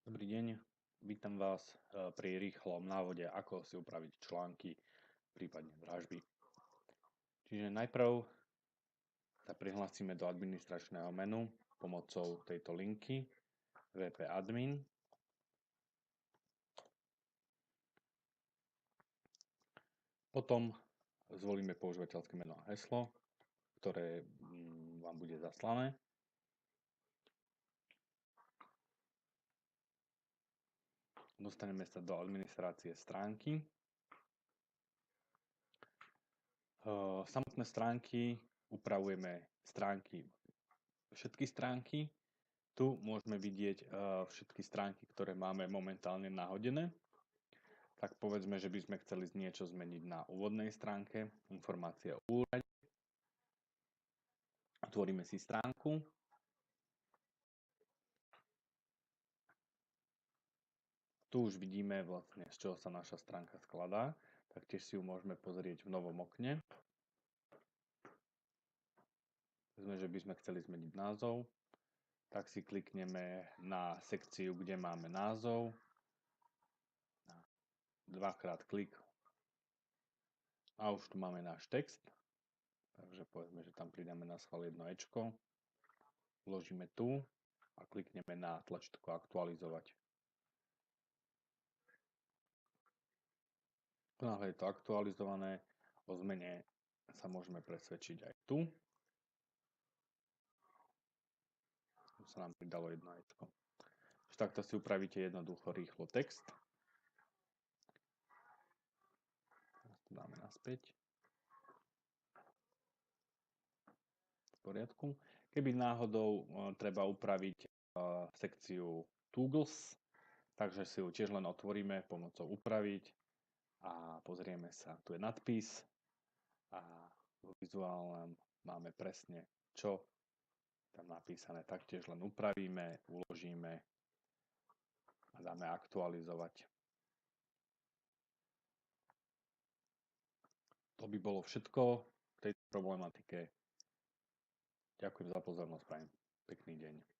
Dobrý deň, vítam vás pri rýchlom návode, ako si upraviť články, prípadne dražby. Čiže najprv sa prihlásime do administračného menu pomocou tejto linky VP Admin. Potom zvolíme používateľské meno a heslo, ktoré vám bude zaslané. Dostaneme sa do administrácie stránky. Samotné stránky upravujeme všetky stránky. Tu môžeme vidieť všetky stránky, ktoré máme momentálne nahodené. Tak povedzme, že by sme chceli niečo zmeniť na úvodnej stránke, informácie o úrade. Otvoríme si stránku. Tu už vidíme vlastne, z čoho sa naša stránka skladá. Taktiež si ju môžeme pozrieť v novom okne. Povedzme, že by sme chceli zmeniť názov. Tak si klikneme na sekciu, kde máme názov. Dvakrát klik. A už tu máme náš text. Takže povedzme, že tam pridáme na schvál jedno ečko. Vložíme tu a klikneme na tlačítko aktualizovať. Náhle je to aktualizované, o zmene sa môžeme presvedčiť aj tu. Tu sa nám pridalo jedno ečko. Takto si upravíte jednoducho rýchlo text. Teraz to dáme naspäť. V poriadku. Keby náhodou treba upraviť sekciu Tools, takže si ju tiež len otvoríme pomocou upraviť a pozrieme sa. Tu je nadpis a vo vizuálnom máme presne, čo tam napísané. Taktiež len upravíme, uložíme a dáme aktualizovať. To by bolo všetko v tejto problematike. Ďakujem za pozornosť, prajem pekný deň.